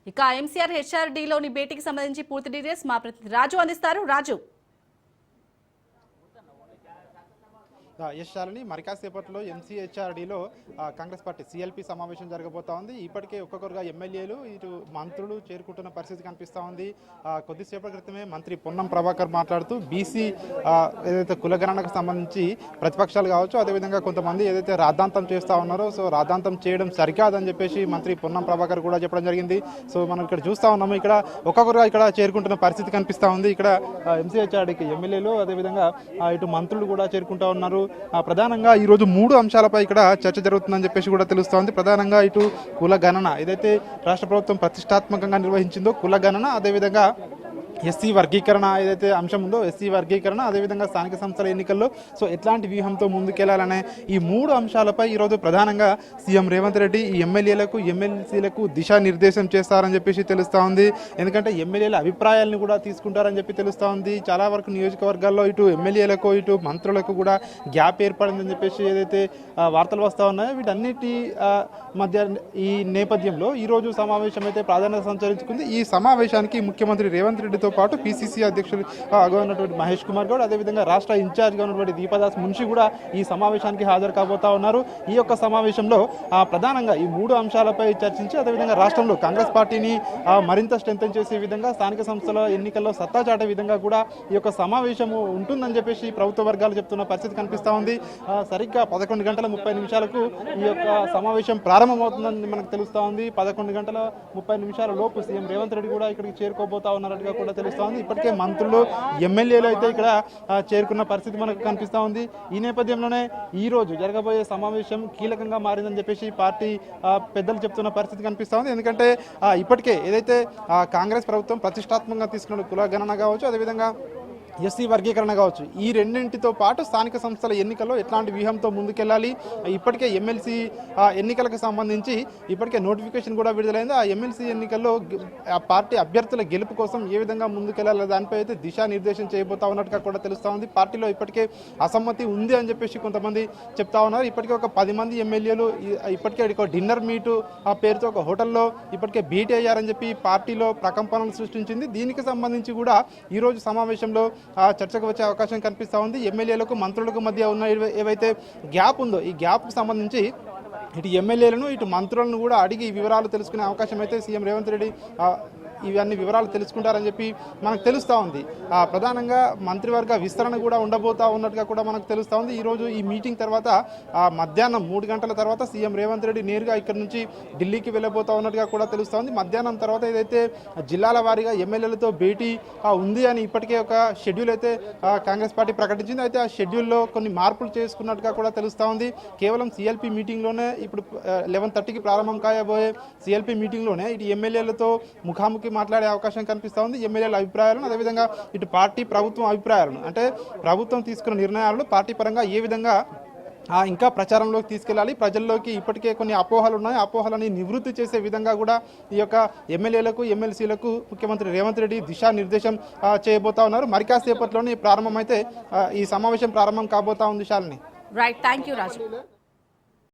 ఇక ఎంసీఆర్ హెచ్ఆర్డీలోని భేటీకి సంబంధించి పూర్తి డీటెయిల్స్ మా ప్రతినిధి రాజు అందిస్తారు. రాజు, ఎస్ శాలిని, మరి కాసేపట్లో ఎంసీహెచ్ఆర్డీలో కాంగ్రెస్ పార్టీ సిఎల్పి సమావేశం జరగబోతా ఉంది. ఇప్పటికే ఒక్కొక్కరుగా ఎమ్మెల్యేలు ఇటు మంత్రులు చేరుకుంటున్న పరిస్థితి కనిపిస్తూ ఉంది. కొద్దిసేపటి క్రితమే మంత్రి పొన్నం ప్రభాకర్ మాట్లాడుతూ బీసీ ఏదైతే కులగణనకు సంబంధించి ప్రతిపక్షాలు కావచ్చు, అదేవిధంగా కొంతమంది ఏదైతే రాద్ధాంతం చేస్తూ ఉన్నారో సో రాద్ధాంతం చేయడం సరికాదని చెప్పేసి మంత్రి పొన్నం ప్రభాకర్ కూడా చెప్పడం జరిగింది. సో మనం ఇక్కడ చూస్తూ ఉన్నాము, ఇక్కడ ఒక్కొక్కరుగా ఇక్కడ చేరుకుంటున్న పరిస్థితి కనిపిస్తూ ఉంది. ఇక్కడ ఎంసీహెచ్ఆర్డీకి ఎమ్మెల్యేలు అదేవిధంగా ఇటు మంత్రులు కూడా చేరుకుంటూ ఉన్నారు. ప్రధానంగా ఈరోజు 3 అంశాలపై ఇక్కడ చర్చ జరుగుతుందని చెప్పేసి కూడా తెలుస్తోంది. ప్రధానంగా ఇటు కుల గణన ఏదైతే రాష్ట్ర ప్రభుత్వం ప్రతిష్టాత్మకంగా నిర్వహించిందో కుల గణన, అదేవిధంగా ఎస్సీ వర్గీకరణ ఏదైతే అంశం ఉందో ఎస్సీ వర్గీకరణ, అదేవిధంగా స్థానిక సంస్థల ఎన్నికల్లో సో ఎట్లాంటి వ్యూహంతో ముందుకెళ్లాలనే ఈ 3 అంశాలపై ఈరోజు ప్రధానంగా సీఎం రేవంత్ రెడ్డి ఈ ఎమ్మెల్యేలకు ఎమ్మెల్సీలకు దిశానిర్దేశం చేస్తారని చెప్పేసి తెలుస్తూ ఉంది. ఎందుకంటే ఎమ్మెల్యేల అభిప్రాయాలను కూడా తీసుకుంటారని చెప్పి తెలుస్తూ ఉంది. చాలా వరకు నియోజకవర్గాల్లో ఇటు ఎమ్మెల్యేలకు ఇటు మంత్రులకు కూడా గ్యాప్ ఏర్పడిందని చెప్పేసి ఏదైతే వార్తలు వస్తూ ఉన్నాయో వీటన్నిటి మధ్య ఈ నేపథ్యంలో ఈరోజు సమావేశం అయితే ప్రాధాన్యత సంచరించుకుంది. ఈ సమావేశానికి ముఖ్యమంత్రి రేవంత్ రెడ్డితో పాటు పిసిసి అధ్యక్షులుగా ఉన్నటువంటి మహేష్ కుమార్ గౌడ్, అదేవిధంగా రాష్ట్ర ఇన్ఛార్జ్గా ఉన్నటువంటి దీపదాస్ మున్షి కూడా ఈ సమావేశానికి హాజరు కాబోతా ఉన్నారు. ఈ యొక్క సమావేశంలో ప్రధానంగా ఈ 3 అంశాలపై చర్చించి అదేవిధంగా రాష్ట్రంలో కాంగ్రెస్ పార్టీని మరింత స్ట్రెంథెన్ చేసే విధంగా స్థానిక సంస్థల ఎన్నికల్లో సత్తా చాటే విధంగా కూడా ఈ యొక్క సమావేశము ఉంటుందని చెప్పేసి ప్రభుత్వ వర్గాలు చెప్తున్న పరిస్థితి కనిపిస్తూ ఉంది. సరిగ్గా 11:30 ఈ యొక్క సమావేశం ప్రారంభమవుతుందని మనకు తెలుస్తూ ఉంది. 11:30 లోపు సీఎం రేవంత్ రెడ్డి కూడా ఇక్కడికి చేరుకోబోతా ఉన్నట్టుగా కూడా తెలుస్తూ ఉంది. ఇప్పటికే మంత్రులు ఎమ్మెల్యేలు అయితే ఇక్కడ చేరుకున్న పరిస్థితి మనకు కనిపిస్తూ ఉంది. ఈ నేపథ్యంలోనే ఈ రోజు జరగబోయే సమావేశం కీలకంగా మారిందని చెప్పేసి పార్టీ పెద్దలు చెప్తున్న పరిస్థితి కనిపిస్తూ ఉంది. ఎందుకంటే ఇప్పటికే ఏదైతే కాంగ్రెస్ ప్రభుత్వం ప్రతిష్టాత్మకంగా తీసుకున్న కుల గణన కావచ్చు, అదేవిధంగా ఎస్సీ వర్గీకరణ కావచ్చు, ఈ రెండింటితో పాటు స్థానిక సంస్థల ఎన్నికల్లో ఎట్లాంటి వ్యూహంతో ముందుకెళ్ళాలి, ఇప్పటికే ఎమ్మెల్సీ ఎన్నికలకు సంబంధించి ఇప్పటికే నోటిఫికేషన్ కూడా విడుదలైంది. ఆ ఎమ్మెల్సీ ఎన్నికల్లో ఆ పార్టీ అభ్యర్థుల గెలుపు కోసం ఏ విధంగా ముందుకెళ్లాలి దానిపై అయితే దిశానిర్దేశం చేయబోతా ఉన్నట్టుగా కూడా తెలుస్తూ ఉంది. పార్టీలో ఇప్పటికే అసమ్మతి ఉంది అని చెప్పేసి కొంతమంది చెప్తా ఉన్నారు. ఇప్పటికే ఒక 10 మంది ఎమ్మెల్యేలు ఇప్పటికే ఒక డిన్నర్ మీటు ఆ పేరుతో ఒక హోటల్లో ఇప్పటికే భేటీ అయ్యారని చెప్పి పార్టీలో ప్రకంపనలు సృష్టించింది. దీనికి సంబంధించి కూడా ఈరోజు సమావేశంలో చర్చకు వచ్చే అవకాశం కనిపిస్తూ ఉంది. ఎమ్మెల్యేలకు మంత్రులకు మధ్య ఉన్న ఏవైతే గ్యాప్ ఉందో ఈ గ్యాప్కు సంబంధించి ఇటు ఎమ్మెల్యేలను ఇటు మంత్రులను కూడా అడిగి వివరాలు తెలుసుకునే అవకాశం అయితే సీఎం రేవంత్ రెడ్డి ఇవన్నీ వివరాలు తెలుసుకుంటారని చెప్పి మనకు తెలుస్తూ ఉంది. ప్రధానంగా మంత్రివర్గ విస్తరణ కూడా ఉండబోతా ఉన్నట్టుగా కూడా మనకు తెలుస్తూ ఉంది. ఈరోజు ఈ మీటింగ్ తర్వాత మధ్యాహ్నం 3 గంటల తర్వాత సీఎం రేవంత్ రెడ్డి నేరుగా ఇక్కడ నుంచి ఢిల్లీకి వెళ్ళబోతా ఉన్నట్టుగా కూడా తెలుస్తూ ఉంది. మధ్యాహ్నం తర్వాత ఏదైతే జిల్లాల వారీగా ఎమ్మెల్యేలతో భేటీ ఉంది అని ఇప్పటికే ఒక షెడ్యూల్ అయితే కాంగ్రెస్ పార్టీ ప్రకటించింది. అయితే ఆ షెడ్యూల్లో కొన్ని మార్పులు చేసుకున్నట్టుగా కూడా తెలుస్తూ ఉంది. కేవలం సిఎల్పి మీటింగ్లోనే ఇప్పుడు 11:30కి ప్రారంభం కాబోయే సిఎల్పి మీటింగ్లోనే ఇటు ఎమ్మెల్యేలతో ముఖాముఖి మాట్లాడే అవకాశం కనిపిస్తూ ఉంది. ఎమ్మెల్యేల అభిప్రాయాలను అదేవిధంగా ఇటు పార్టీ ప్రభుత్వం అభిప్రాయాలను అంటే ప్రభుత్వం తీసుకున్న నిర్ణయాలను పార్టీ పరంగా ఏ విధంగా ఇంకా ప్రచారంలోకి తీసుకెళ్ళాలి, ప్రజల్లోకి ఇప్పటికే కొన్ని అపోహలు ఉన్నాయి, అపోహలని నివృత్తి చేసే విధంగా కూడా ఈ యొక్క ఎమ్మెల్యేలకు ఎమ్మెల్సీలకు ముఖ్యమంత్రి రేవంత్ రెడ్డి దిశానిర్దేశం చేయబోతా ఉన్నారు. మరి కాసేపట్లోనే ప్రారంభమైతే ఈ సమావేశం ప్రారంభం కాబోతా ఉంది. Shalini, right, thank you Raju.